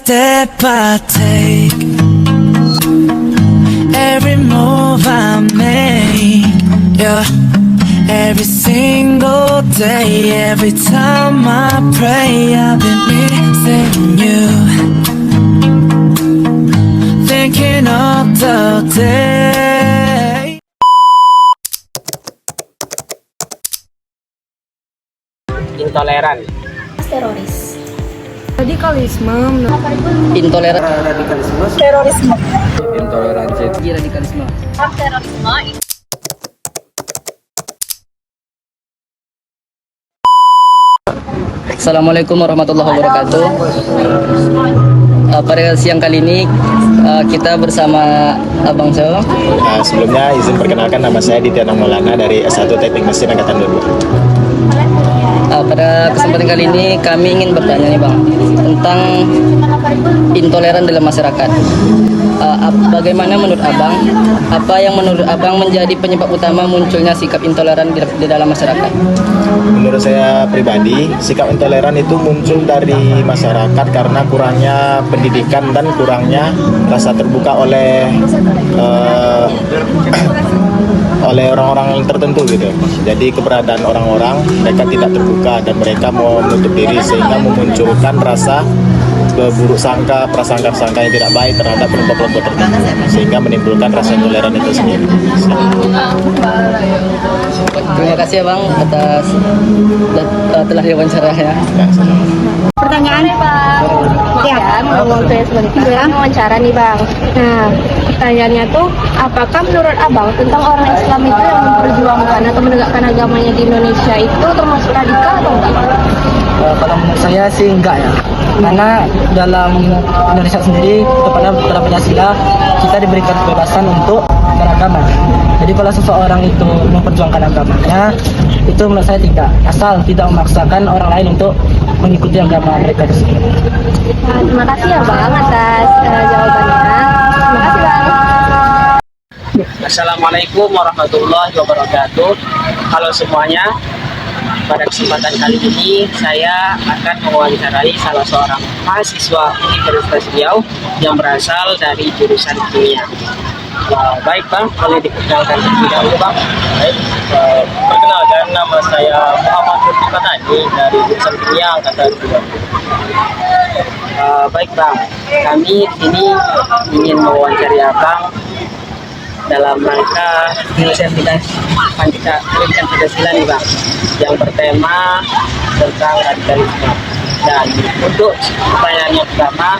step I take, every move I make, yeah, every single day, every time I pray, I've been missing you, thinking of the day. Intoleran, Teroris, radikalisme, intoleran, radikalisme, terorisme, intoleransi, radikalisme. terorisme. Assalamualaikum warahmatullahi wabarakatuh. Pada siang kali ini kita bersama Abang Sel. Sebelumnya izin perkenalkan, nama saya Ditya Maulana dari S1 Teknik Mesin Angkatan 22. Pada kesempatan kali ini kami ingin bertanya nih Bang, tentang intoleran dalam masyarakat. Bagaimana menurut Abang, apa yang menurut Abang menjadi penyebab utama munculnya sikap intoleran di dalam masyarakat? Menurut saya pribadi, sikap intoleran itu muncul dari masyarakat karena kurangnya pendidikan dan kurangnya rasa terbuka oleh orang-orang tertentu gitu. Jadi keberadaan orang-orang, mereka tidak terbuka dan mereka mau menutup diri sehingga memunculkan rasa buruk sangka, prasangka-prasangka yang tidak baik terhadap kelompok-kelompok tertentu sehingga menimbulkan rasa intoleran itu sendiri. Terima kasih ya Bang atas telah diwawancara ya. Pertanyaan Bang, ya, ngomong saya sebentar, wawancara nih Bang. Nah, pertanyaannya tuh, apakah menurut Abang tentang orang Islam itu yang memperjuangkan atau menegakkan agamanya di Indonesia itu termasuk radikal atau enggak? Kalau menurut saya sih enggak ya, karena dalam Indonesia sendiri kepada dalam Pancasila kita diberikan kebebasan untuk beragama. Jadi kalau seseorang itu memperjuangkan agamanya, itu menurut saya tidak, asal tidak memaksakan orang lain untuk mengikuti agama mereka tersebut. Terima kasih ya Bang atas jawabannya. Terima kasih Bang. Assalamualaikum warahmatullahi wabarakatuh. Halo semuanya. Pada kesempatan kali ini saya akan mewawancarai salah seorang mahasiswa Universitas Riau yang berasal dari jurusan kimia. Baik Bang, boleh diperkenalkan terlebih dahulu Bang. Baik, perkenalkan, nama saya Muhammad Lutfi Fatani dari jurusan kimia Angkatan 22. Baik Bang, kami di sini ingin mewawancari Abang dalam rangka penelitian pendidikan Pancasila nih Bang, yang bertema tentang radikalisme. Dan untuk pertanyaan yang pertama,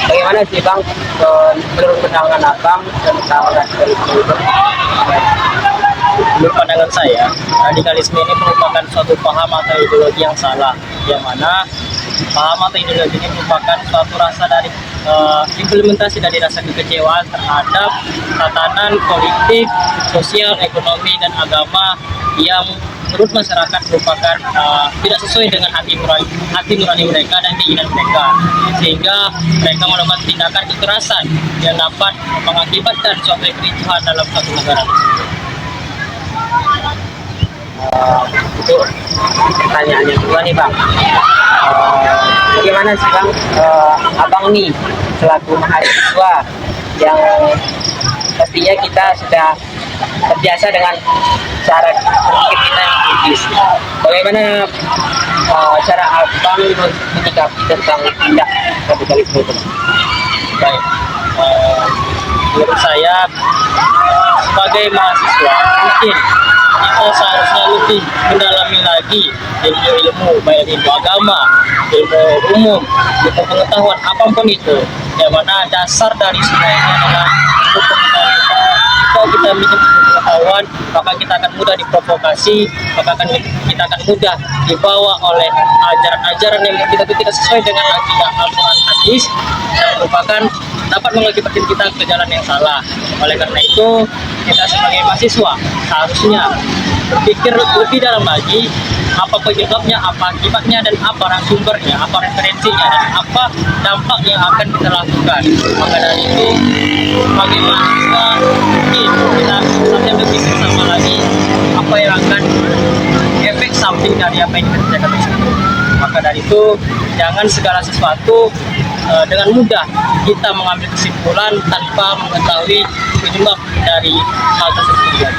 bagaimana sih Bang menurut pandangan Abang tentang radikalisme itu? Menurut pandangan saya, radikalisme ini merupakan suatu paham atau ideologi yang salah, yang mana paham atau ideologi ini merupakan suatu rasa dari implementasi dari rasa kekecewaan terhadap tatanan politik, sosial, ekonomi, dan agama yang menurut masyarakat merupakan tidak sesuai dengan hati nurani mereka dan keinginan mereka, sehingga mereka melakukan tindakan kekerasan yang dapat mengakibatkan suatu kericuhan dalam suatu negara. Untuk pertanyaan yang kedua nih Bang, bagaimana sih Bang Abang nih selaku mahasiswa yang pastinya kita sudah terbiasa dengan cara berpikir kita yang kritis, bagaimana cara Abang menyikapi tentang tindak radikalisme itu? Baik, menurut saya sebagai mahasiswa mungkin kita seharusnya lebih mendalami lagi ilmu, baik ilmu agama, ilmu umum, ilmu pengetahuan apapun itu, yang mana dasar dari semuanya adalah ilmu pengetahuan. Jika kita minum pengetahuan, maka kita akan mudah diprovokasi, maka kita akan mudah dibawa oleh ajaran-ajaran yang tidak sesuai dengan akidah Al-Quran hadis, yang merupakan dapat mengakibatkan kita ke jalan yang salah. Oleh karena itu, kita sebagai mahasiswa seharusnya berpikir lebih dalam lagi, apa penyebabnya, apa akibatnya, dan apa sumbernya, apa referensinya, dan apa dampak yang akan kita lakukan. Maka dari itu, sebagai mahasiswa mungkin kita harusnya berpikir sama lagi apa yang akan efek samping dari apa yang kita kerjakan tersebut. Maka dari itu, jangan segala sesuatu dengan mudah kita mengambil kesimpulan tanpa mengetahui penyebab dari hal tersebut.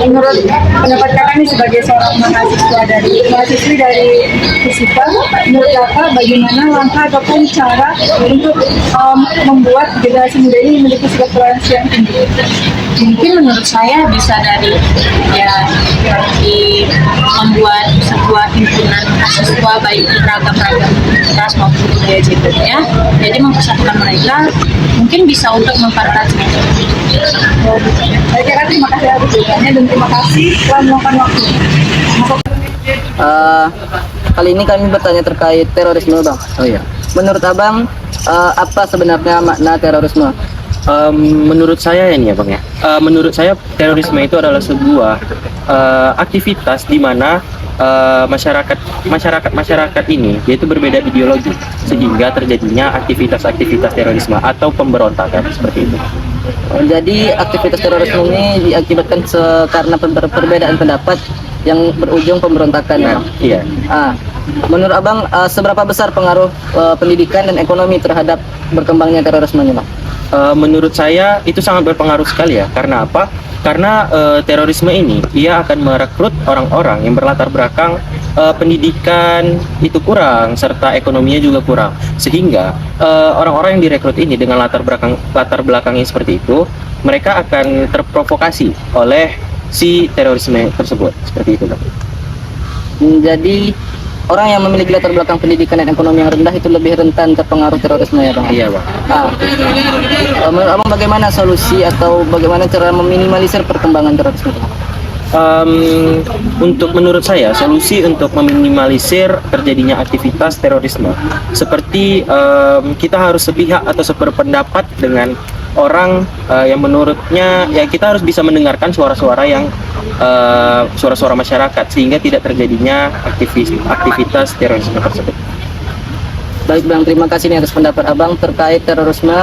Menurut pendapat kakak nih sebagai seorang mahasiswi dari fisika, menurut kakak bagaimana langkah ataupun cara untuk membuat generasi muda ini memiliki sikap toleransi yang tinggi? Mungkin menurut saya bisa dari membuat sebuah himpunan mahasiswa baik beragam-ragam ras maupun budaya ya. Jadi mempersatukan mereka mungkin bisa untuk memperkerat. Baik, kakak terima kasih atas jawabannya dan terima kasih telah meluangkan waktu. Kali ini kami bertanya terkait terorisme, Bang. Oh iya. Menurut Abang, apa sebenarnya makna terorisme? Menurut saya ini ya Bang ya. Menurut saya terorisme itu adalah sebuah aktivitas di mana masyarakat ini yaitu berbeda ideologi sehingga terjadinya aktivitas terorisme atau pemberontakan seperti itu. Jadi aktivitas terorisme ini diakibatkan karena perbedaan pendapat yang berujung pemberontakan. Nah, iya. Menurut Abang, seberapa besar pengaruh pendidikan dan ekonomi terhadap berkembangnya terorisme ini, Bang? Menurut saya itu sangat berpengaruh sekali ya. Karena apa? Karena terorisme ini dia akan merekrut orang-orang yang berlatar belakang pendidikan itu kurang serta ekonominya juga kurang, sehingga orang-orang yang direkrut ini dengan latar belakangnya seperti itu, mereka akan terprovokasi oleh si terorisme tersebut seperti itu. Jadi orang yang memiliki latar belakang pendidikan dan ekonomi yang rendah itu lebih rentan terpengaruh terorisme ya, Bang? Iya, Bang. Menurut Abang bagaimana solusi atau bagaimana cara meminimalisir perkembangan terorisme? Menurut saya solusi untuk meminimalisir terjadinya aktivitas terorisme seperti kita harus sepihak atau sependapat dengan orang yang menurutnya ya kita harus bisa mendengarkan suara-suara yang suara-suara masyarakat sehingga tidak terjadinya aktivitas terorisme tersebut. Baik Bang, terima kasih nih atas pendapat Abang terkait terorisme,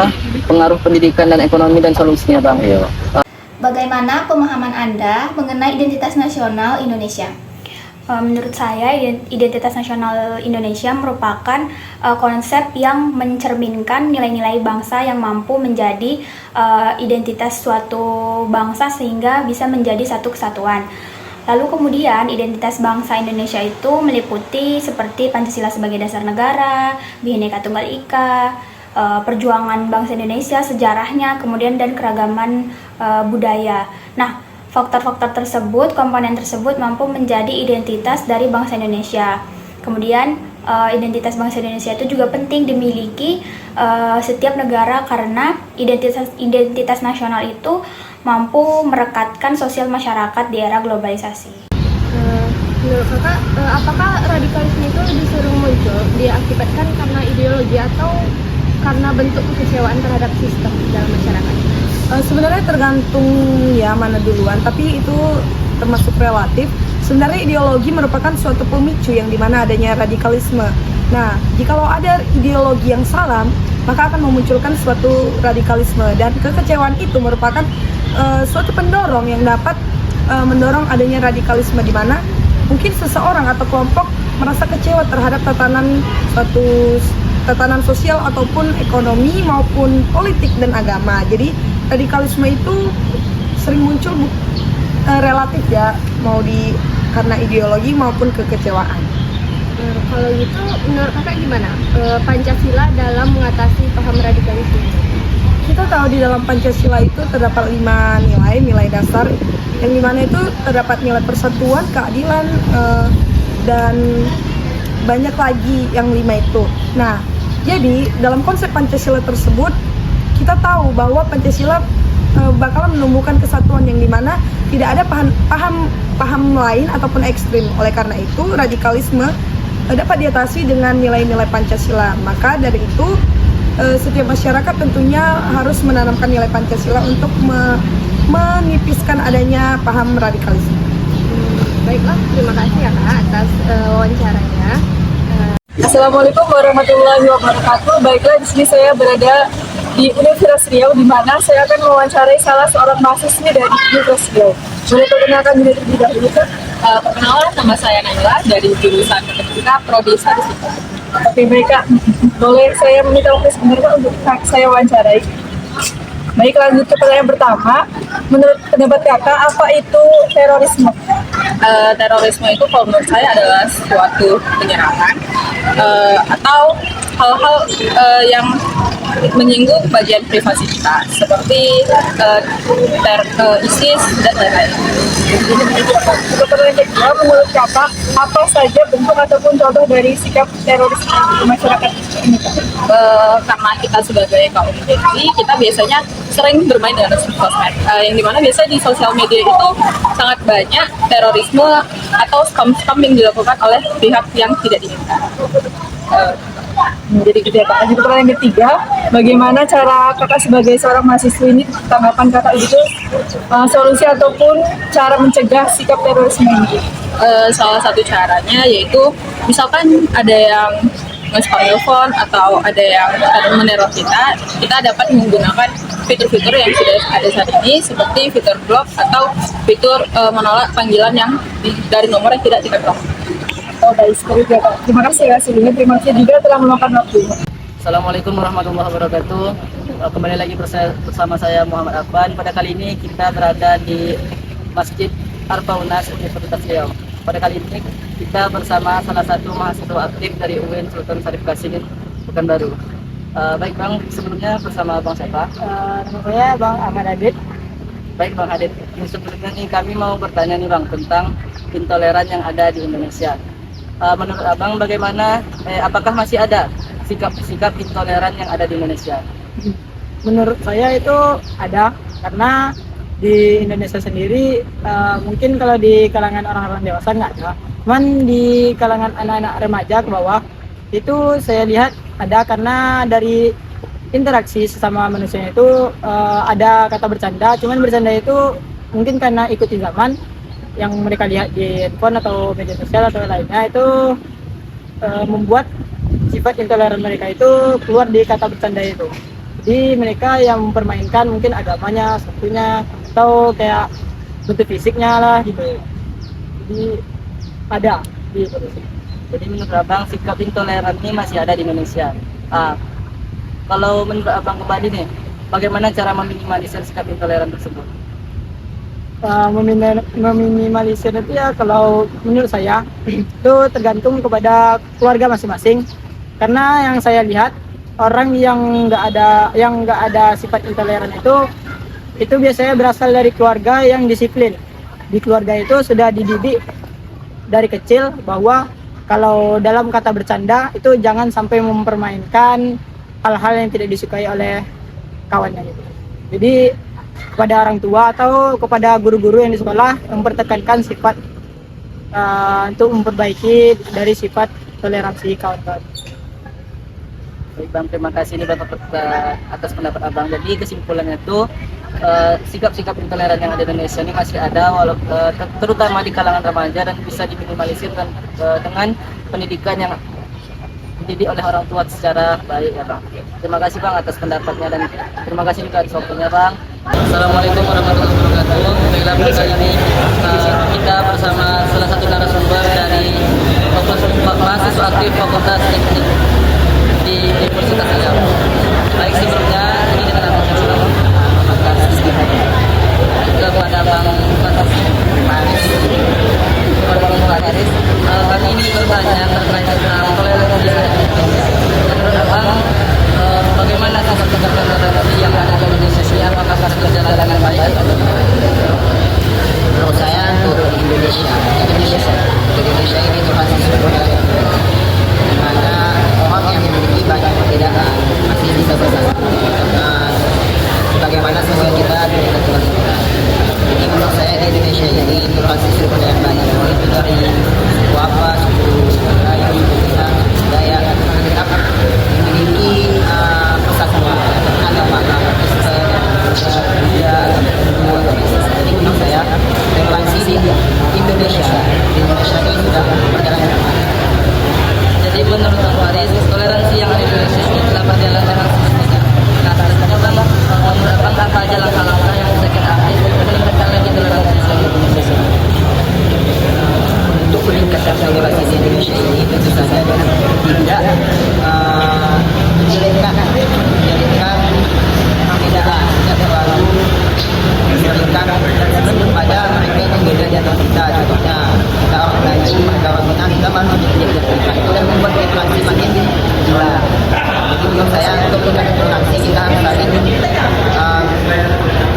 pengaruh pendidikan dan ekonomi dan solusinya, Bang. Iya. Bagaimana pemahaman Anda mengenai identitas nasional Indonesia? Menurut saya, identitas nasional Indonesia merupakan konsep yang mencerminkan nilai-nilai bangsa yang mampu menjadi identitas suatu bangsa sehingga bisa menjadi satu kesatuan. Lalu kemudian identitas bangsa Indonesia itu meliputi seperti Pancasila sebagai dasar negara, Bhinneka Tunggal Ika, perjuangan bangsa Indonesia, sejarahnya, kemudian dan keragaman budaya. Nah, faktor-faktor tersebut, komponen tersebut mampu menjadi identitas dari bangsa Indonesia. Kemudian identitas bangsa Indonesia itu juga penting dimiliki setiap negara karena identitas nasional itu mampu merekatkan sosial masyarakat di era globalisasi. Menurut kakak, apakah radikalisme itu lebih sering muncul diakibatkan karena ideologi atau karena bentuk kekecewaan terhadap sistem dalam masyarakat? Sebenarnya tergantung ya mana duluan, tapi itu termasuk relatif. Sebenarnya ideologi merupakan suatu pemicu yang dimana adanya radikalisme. Nah, jikalau ada ideologi yang salah, maka akan memunculkan suatu radikalisme, dan kekecewaan itu merupakan suatu pendorong yang dapat mendorong adanya radikalisme, di mana mungkin seseorang atau kelompok merasa kecewa terhadap tatanan sosial ataupun ekonomi maupun politik dan agama. Jadi radikalisme itu sering muncul relatif ya, karena ideologi maupun kekecewaan. Kalau gitu, menurut kakak gimana Pancasila dalam mengatasi paham radikalisme? Kita tahu di dalam Pancasila itu terdapat 5 nilai dasar, yang dimana itu terdapat nilai persatuan, keadilan, dan banyak lagi yang 5 itu. Nah, jadi dalam konsep Pancasila tersebut kita tahu bahwa Pancasila bakalan menumbuhkan kesatuan yang dimana tidak ada paham lain ataupun ekstrim. Oleh karena itu radikalisme dapat diatasi dengan nilai-nilai Pancasila. Maka dari itu setiap masyarakat tentunya harus menanamkan nilai Pancasila untuk menipiskan adanya paham radikalisme. Baiklah, terima kasih ya Kak atas wawancaranya. Assalamualaikum warahmatullahi wabarakatuh. Baiklah, di sini saya berada di Universitas Riau, di mana saya akan mewawancarai salah seorang mahasiswi dari Universitas Riau. Boleh perkenalkan diri terlebih dahulu, Kak? Perkenalan, nama saya Naila dari jurusan Matematika Prodi Statistika. Oke, baik Kak. Boleh saya meminta waktu sebentar Kak untuk saya wawancarai? Baik, lanjut ke pertanyaan pertama. Menurut pendapat Kakak, apa itu terorisme? Terorisme itu kalau menurut saya adalah suatu penyerangan atau hal-hal yang menyinggung bagian privasi kita seperti ISIS dan lain-lain. Untuk pertanyaan kedua, menurut Kakak, apa saja bentuk ataupun contoh dari sikap terorisme di masyarakat ini? Karena kita sebagai kaum Gen Z, kita biasanya sering bermain dengan sosmed, yang dimana biasanya di sosial media itu sangat banyak terorisme atau scam yang dilakukan oleh pihak yang tidak diinginkan. Jadi gitu ya Kak. Lanjut ke pertanyaan ketiga, bagaimana cara Kakak sebagai seorang mahasiswa ini, tanggapan Kakak itu, solusi ataupun cara mencegah sikap terorisme ini? Salah satu caranya yaitu misalkan ada yang nge-spam telepon atau ada yang meneror kita dapat menggunakan fitur-fitur yang sudah ada saat ini seperti fitur block atau fitur menolak panggilan yang dari nomor yang tidak kita blok. Oh baik, sekali ya Kak. Terima kasih ya hasilnya. Terima kasih juga telah meluangkan waktunya. Assalamualaikum warahmatullahi wabarakatuh. Kembali lagi bersama saya Muhammad Afan. Pada kali ini kita berada di Masjid Arfa-Unas Universitas Riau. Pada kali ini kita bersama salah satu mahasiswa aktif dari UIN Sultan Syarif Qasim Pekanbaru. Baik Bang, sebelumnya bersama Bang siapa? Nama saya Bang Ahmad Adit. Baik Bang Adit, ini sebelumnya nih kami mau bertanya nih Bang tentang intoleran yang ada di Indonesia. Menurut Abang bagaimana, apakah masih ada sikap-sikap intoleran yang ada di Indonesia? Menurut saya itu ada, karena di Indonesia sendiri mungkin kalau di kalangan orang-orang dewasa nggak ada, cuman di kalangan anak-anak remaja ke bawah itu saya lihat ada, karena dari interaksi sesama manusia itu ada kata bercanda, cuman bercanda itu mungkin karena ikuti zaman yang mereka lihat di handphone atau media sosial atau lainnya, itu membuat sifat intoleran mereka itu keluar di kata bercanda itu. Jadi mereka yang mempermainkan mungkin agamanya, sukunya, atau kayak bentuk fisiknya lah gitu. Jadi ada di Indonesia. Jadi menurut Abang sikap intoleran ini masih ada di Indonesia. Kalau menurut Abang kembali nih, bagaimana cara meminimalisir sikap intoleran tersebut? Meminimalisir itu ya, kalau menurut saya itu tergantung kepada keluarga masing-masing. Karena yang saya lihat orang yang nggak ada sifat intoleran itu biasanya berasal dari keluarga yang disiplin. Di keluarga itu sudah dididik dari kecil bahwa kalau dalam kata bercanda itu jangan sampai mempermainkan hal-hal yang tidak disukai oleh kawannya gitu. Jadi kepada orang tua atau kepada guru-guru yang di sekolah mempertekankan sifat untuk memperbaiki dari sifat toleransi kawan-kawan. Baik Bang, terima kasih nih Bang atas pendapat Abang. Jadi kesimpulannya itu sikap-sikap intoleran yang ada di Indonesia ini masih ada, terutama di kalangan remaja, dan bisa diminimalisir dengan pendidikan yang dididik oleh orang tua secara baik ya Bang. Terima kasih Bang atas pendapatnya, dan terima kasih juga atas waktunya Bang. Assalamualaikum warahmatullahi wabarakatuh. Baiklah, pada kali ini kita bersama salah satu narasumber dari mahasiswa aktif Fakultas Teknik di Universitas Riau. Baik, sebelumnya ini dengan Abang siapa Bang? Kepada Bang Faris, kami ini bertanya terkait tentang toleransi. Menurut Abang, bagaimana sikap toleransi yang ada di Indonesia ini, apakah berjalan dengan baik? Menurut saya untuk Indonesia ini termasuk sebagai di mana orang yang memiliki banyak perbedaan masih bisa bersatu sebagaimana sesuai kita dengan Tuhan kita. Jadi menurut saya di Indonesia ini toleransi sudah berjalan baik, itu dari suku apa, suku Melayu, budaya tetap memiliki persatuan agama, jadi menurut saya toleransi di Indonesia ini sudah berjalan dengan baik. Jadi menurut Bang Faris, toleransi yang ada di Indonesia ini telah berjalan dengan semestinya. Nah, selanjutnya Bang, menurut Bang apa aja langkah-langkah yang bisa kita ambil untuk meningkatkan lagi toleransi di Indonesia? Untuk meningkatkan toleransi di Indonesia ini tentu saja tidak di atas kita. Contohnya kita orang lagi mereka bangunan kita malah menjadi itu yang membuat inflasi makin gila. Jadi menurut saya untuk menghindari inflasi kita harus saling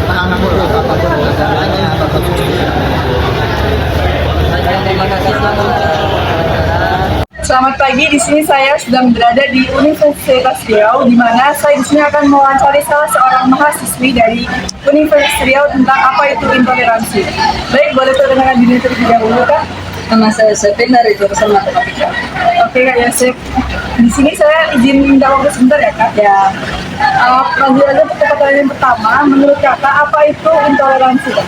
paham dulu apapun agamanya, apapun terima kasih. Selamat pagi, di sini saya sedang berada di Universitas Riau, di mana saya di sini akan mewawancari salah seorang mahasiswi dari Universitas Riau tentang apa itu intoleransi. Baik, boleh perkenalkan diri terlebih dahulu, Kak? Nama saya Sepin dari jurusan Matematika. Oke, Kak Yosef. Di sini saya izin minta waktu sebentar ya, Kak. Ya. Lanjut aja ke pertanyaan pertama. Menurut Kakak, apa itu intoleransi, Kak?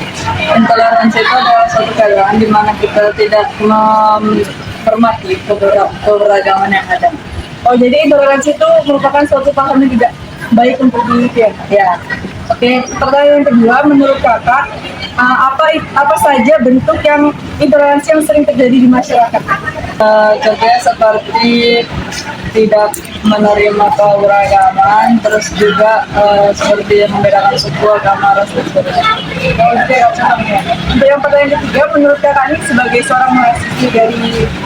Intoleransi itu adalah suatu keadaan di mana kita tidak menghormati keberagaman yang ada. Oh, jadi intoleransi itu merupakan suatu paham yang tidak baik untuk dimiliki ya? Ya, Oke, pertanyaan yang kedua, menurut Kakak, apa saja bentuk yang intoleransi yang sering terjadi di masyarakat? contohnya seperti tidak menerima keberagaman, terus juga seperti membedakan suku, agama, ras, dan sebagainya. Oke, contohnya. Untuk yang pertanyaan ketiga, menurut Kakak ini sebagai seorang mahasiswa dari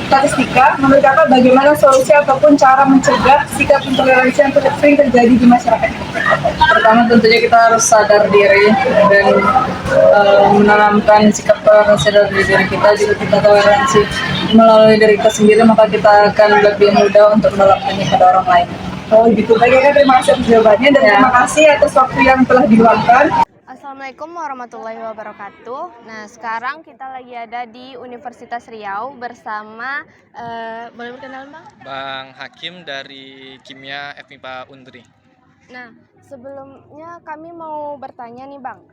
statistika, menurut Kakak bagaimana solusi ataupun cara mencegah sikap intoleransi yang sering terjadi di masyarakat? Pertama tentunya kita harus sadar diri dan menanamkan sikap toleransi dari diri kita. Jika kita toleransi melalui diri kita sendiri, maka kita akan lebih mudah untuk menerapkannya pada orang lain. Oh gitu, baiknya terima kasih atas jawabannya dan terima kasih atas waktu yang telah diluangkan. Assalamualaikum warahmatullahi wabarakatuh. Nah, sekarang kita lagi ada di Universitas Riau bersama, boleh berkenalan Bang? Bang Hakim dari Kimia FMIPA Undri. Nah, sebelumnya kami mau bertanya nih Bang.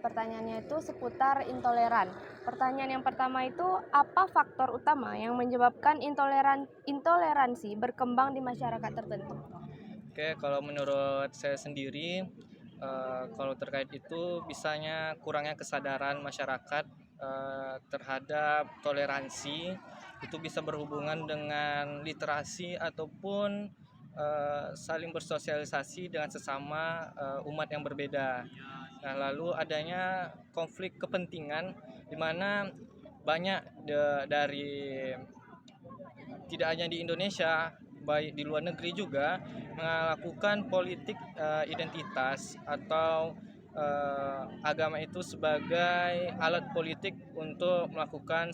Pertanyaannya itu seputar intoleran. Pertanyaan yang pertama itu, apa faktor utama yang menyebabkan intoleransi berkembang di masyarakat tertentu? Oke, kalau menurut saya sendiri, kalau terkait itu bisanya kurangnya kesadaran masyarakat terhadap toleransi. Itu bisa berhubungan dengan literasi ataupun saling bersosialisasi dengan sesama umat yang berbeda. Nah, lalu adanya konflik kepentingan di mana banyak dari tidak hanya di Indonesia, baik di luar negeri juga melakukan politik identitas atau agama itu sebagai alat politik untuk melakukan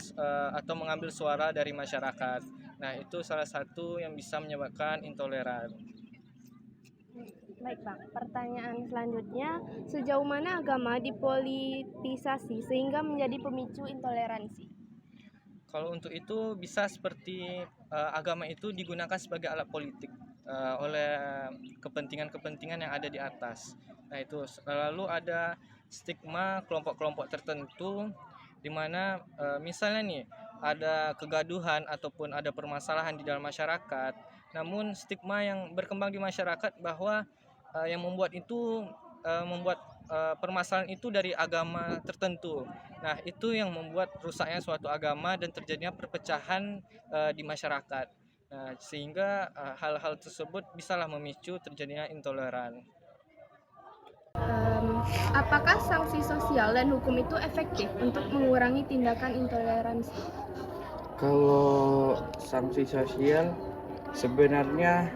atau mengambil suara dari masyarakat. Nah, itu salah satu yang bisa menyebabkan intoleran. Baik Bang, pertanyaan selanjutnya, sejauh mana agama dipolitisasi sehingga menjadi pemicu intoleransi? Kalau untuk itu bisa seperti agama itu digunakan sebagai alat politik oleh kepentingan-kepentingan yang ada di atas. Nah, itu lalu ada stigma kelompok-kelompok tertentu di mana misalnya nih ada kegaduhan ataupun ada permasalahan di dalam masyarakat, namun stigma yang berkembang di masyarakat bahwa yang membuat itu permasalahan itu dari agama tertentu. Nah, itu yang membuat rusaknya suatu agama dan terjadinya perpecahan di masyarakat. Nah, sehingga hal-hal tersebut bisalah memicu terjadinya intoleran. Apakah sanksi sosial dan hukum itu efektif untuk mengurangi tindakan intoleransi? Kalau sanksi sosial sebenarnya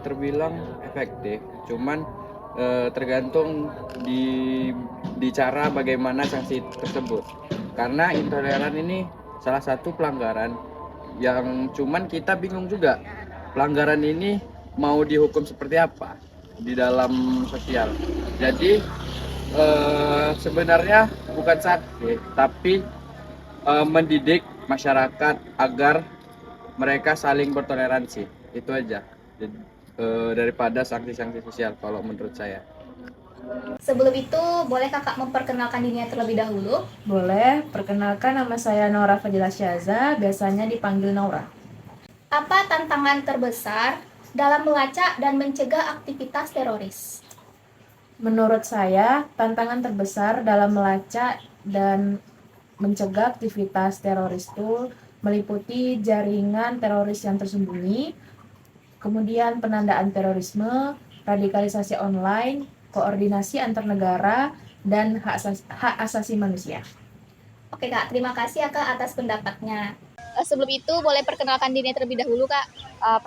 terbilang efektif, cuman tergantung di cara bagaimana sanksi tersebut. Karena intoleran ini salah satu pelanggaran yang cuman kita bingung juga pelanggaran ini mau dihukum seperti apa di dalam sosial. Jadi sebenarnya bukan sanksi, tapi mendidik masyarakat agar mereka saling bertoleransi. Itu aja. Daripada sanksi-sanksi sosial kalau menurut saya. Sebelum itu, boleh kakak memperkenalkan dirinya terlebih dahulu? Boleh, perkenalkan nama saya Nora Fadila Syaza, biasanya dipanggil Naura. Apa tantangan terbesar dalam melacak dan mencegah aktivitas teroris? Menurut saya, tantangan terbesar dalam melacak dan mencegah aktivitas teroris itu meliputi jaringan teroris yang tersembunyi, kemudian penandaan terorisme, radikalisasi online, koordinasi antar negara, dan hak asasi manusia. Oke Kak, terima kasih ya Kak atas pendapatnya. Sebelum itu boleh perkenalkan diri terlebih dahulu Kak.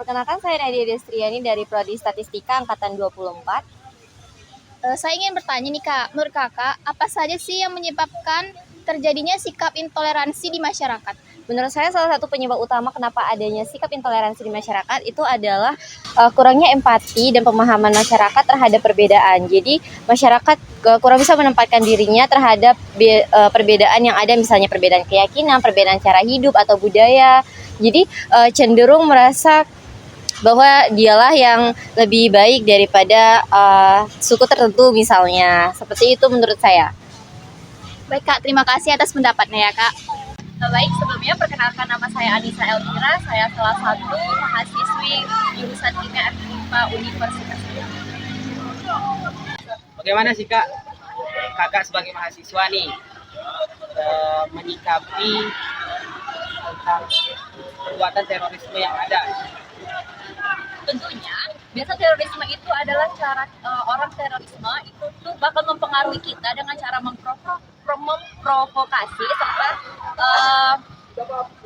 Perkenalkan saya Nadia Destriani dari Prodi Statistika Angkatan 24. Saya ingin bertanya nih Kak, menurut Kakak apa saja sih yang menyebabkan terjadinya sikap intoleransi di masyarakat? Menurut saya salah satu penyebab utama kenapa adanya sikap intoleransi di masyarakat itu adalah kurangnya empati dan pemahaman masyarakat terhadap perbedaan. Jadi masyarakat kurang bisa menempatkan dirinya terhadap perbedaan yang ada, misalnya perbedaan keyakinan, perbedaan cara hidup atau budaya. Jadi cenderung merasa bahwa dialah yang lebih baik daripada suku tertentu misalnya. Seperti itu menurut saya. Baik Kak, terima kasih atas pendapatnya ya Kak. Baik, sebelumnya perkenalkan nama saya Anissa Elvira. Saya salah satu mahasiswi jurusan Kimia FIPA Universitas. Bagaimana sih Kak, kakak sebagai mahasiswa nih menyikapi tentang perbuatan terorisme yang ada? Tentunya, biasa terorisme itu adalah cara orang terorisme itu tuh bakal mempengaruhi kita dengan cara memprovokasi serta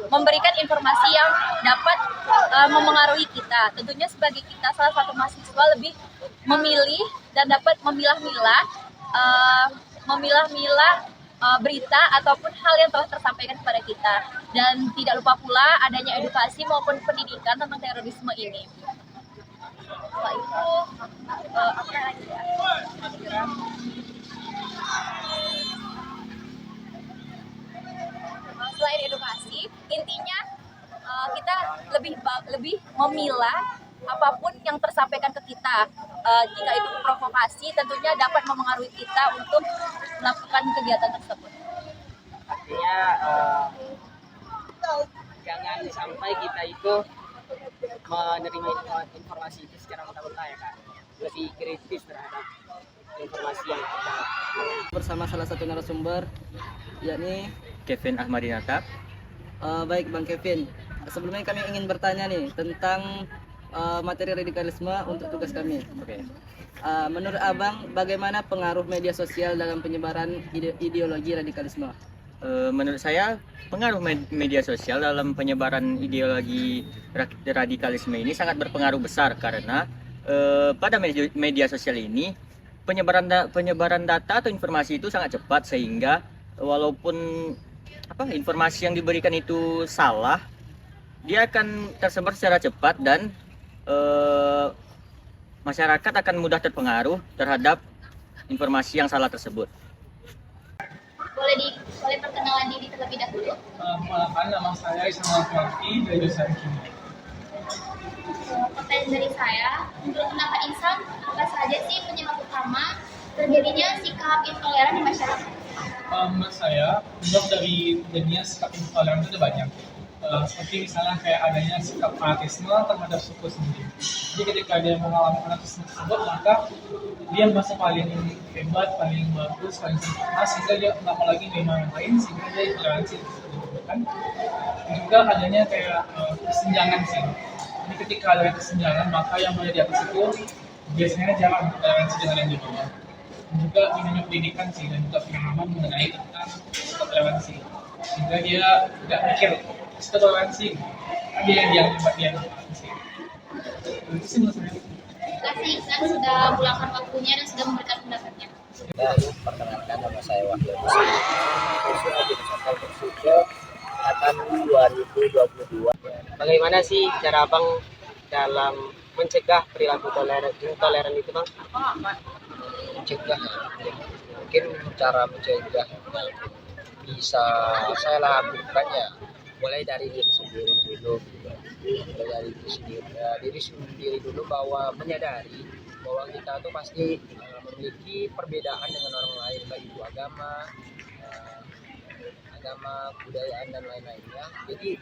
memberikan informasi yang dapat memengaruhi kita. Tentunya sebagai kita salah satu mahasiswa lebih memilih dan dapat memilah-milah berita ataupun hal yang telah tersampaikan kepada kita, dan tidak lupa pula adanya edukasi maupun pendidikan tentang terorisme ini. Setelah itu apa lagi ya? Selain edukasi, intinya kita lebih memilah apapun yang tersampaikan ke kita. Jika itu provokasi, tentunya dapat memengaruhi kita untuk melakukan kegiatan tersebut. Artinya jangan sampai kita itu menerima informasi itu secara mentah-mentah ya Kak. Lebih kritis terhadap informasi yang kita Bersama salah satu narasumber, yakni Kevin Ahmadinata. Baik Bang Kevin, sebelumnya kami ingin bertanya nih tentang materi radikalisme untuk tugas kami. Oke. Menurut Abang, bagaimana pengaruh media sosial dalam penyebaran ideologi radikalisme? Menurut saya pengaruh media sosial dalam penyebaran ideologi radikalisme ini sangat berpengaruh besar karena pada media sosial ini penyebaran data atau informasi itu sangat cepat, sehingga walaupun informasi yang diberikan itu salah, dia akan tersebar secara cepat dan masyarakat akan mudah terpengaruh terhadap informasi yang salah tersebut. Boleh perkenalan diri terlebih dahulu? Perkenalkan, nama saya Ismail Alfi dari jurusan Kimia. Pertanyaan dari saya, menurut pendapat Insan, apa saja sih penyebab utama terjadinya sikap intoleran di masyarakat? Menurut saya, penyebab dari terjadinya sikap intoleran itu ada banyak. Seperti misalnya kayak adanya sikap fanatisme terhadap suku sendiri. Jadi ketika dia mengalami fanatisme tersebut, maka dia merasa paling hebat, paling bagus, paling sempurna, sehingga dia nggak mau lagi menerima yang lain, sehingga dia intoleransi kan. Juga adanya kayak kesenjangan sih. Jadi ketika ada kesenjangan, maka yang berada di atas itu biasanya jarang toleransi dengan yang di bawah. Dan juga minimnya pendidikan sih, dan juga pemahaman mengenai tentang toleransi, sehingga dia tidak mikir toleransi, dia yang toleransi. Itu sih menurut saya. Terima kasih Insan sudah meluangkan waktunya dan sudah memberikan pendapatnya. Perkenalkan, nama saya Wahyu Hussein, mahasiswa jurusan Teknik Sipil angkatan 2022. Bagaimana sih cara Abang dalam mencegah perilaku intoleran itu Bang? Mencegah, mungkin cara mencegah bisa saya lakukan ya mulai dari diri sendiri dulu, diri sendiri dulu, bahwa menyadari bahwa kita tuh pasti memiliki perbedaan dengan orang lain, baik itu agama, budayaan dan lain-lainnya. Jadi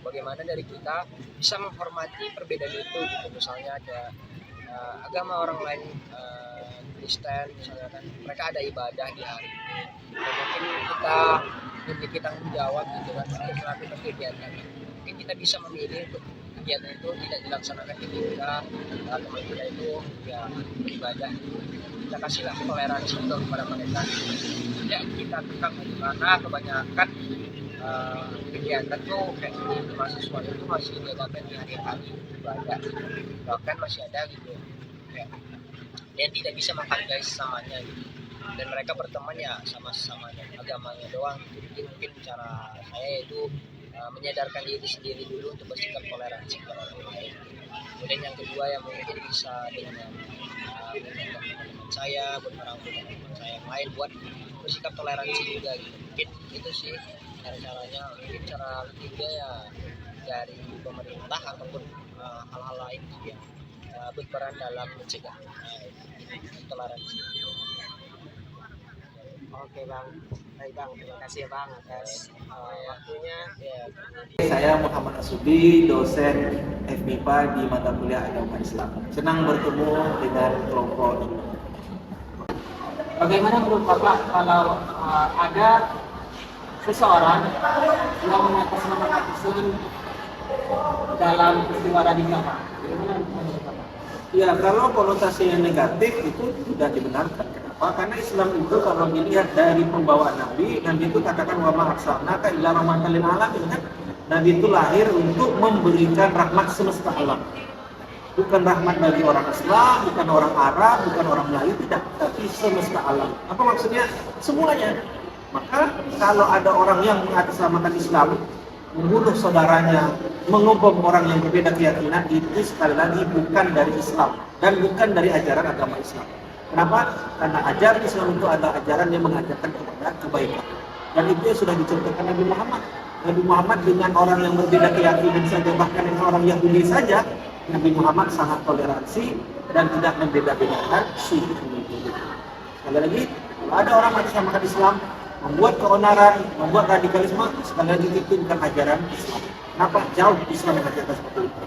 bagaimana dari kita bisa menghormati perbedaan itu gitu. Misalnya ada agama orang lain, Kristen misalnya kan, mereka ada ibadah di hari ini, dan mungkin kita memiliki tanggung jawab gitu kan untuk melakukan kegiatan. Mungkin kita bisa memilih untuk kegiatan itu tidak dilaksanakan ketika teman kita itu ya beribadah. Kita kasihlah toleransi untuk kepada mereka. Ya kita kekang, karena kebanyakan kegiatan tuh kayak mahasiswa itu masih diadakan di hari-hari ibadah, bahkan masih ada gitu kayak dia tidak bisa menghargai sesamanya gitu. Dan mereka berteman ya sama-samanya agamanya doang. Jadi mungkin cara saya itu menyadarkan diri sendiri dulu untuk bersikap toleransi kepada orang lain. Kemudian yang kedua yang mungkin bisa dengan teman-teman saya, teman saya yang lain buat bersikap toleransi juga gitu. Mungkin itu sih cara-caranya. Mungkin cara ketiga ya dari pemerintah ataupun hal-hal lain yang berperan dalam mencegah toleransi. Oke Bang, baik Bang, terima kasih ya Bang atas waktunya. Saya Muhammad Asubi, dosen FMIPA di mata kuliah Agama Islam. Senang bertemu dengan kelompok ini. Bagaimana menurut Bapak kalau ada seseorang yang mengatasnamakan Islam dalam peristiwa radikal? Bagaimana menurut Bapak? Ya, kalau konotasi yang negatif itu tidak dibenarkan. Kenapa? Karena Islam itu kalau dilihat dari pembawaan Nabi itu katakan wa ma arsalnaka illa rahmatan lil alamin, kan? Nabi itu lahir untuk memberikan rahmat semesta alam. Bukan rahmat bagi orang Islam, bukan orang Arab, bukan orang Melayu, tidak, tapi semesta alam. Apa maksudnya? Semuanya. Maka kalau ada orang yang mengatasnamakan Islam, membunuh saudaranya, menghukum orang yang berbeda keyakinan, itu sekali lagi bukan dari Islam dan bukan dari ajaran agama Islam. Kenapa? Karena ajaran Islam itu adalah ajaran yang mengajarkan kepada kebaikan. Dan itu yang sudah dicontohkan Nabi Muhammad. Nabi Muhammad dengan orang yang berbeda keyakinan saja, bahkan dengan orang Yahudi saja, Nabi Muhammad sangat toleransi dan tidak membeda-bedakan suku. Sekali lagi, kalau ada orang mengatasnamakan Islam, membuat keonaran, membuat radikalisme, sekali lagi itu bukan ajaran Islam. Kenapa? Jauh Islam mengajarkan seperti itu.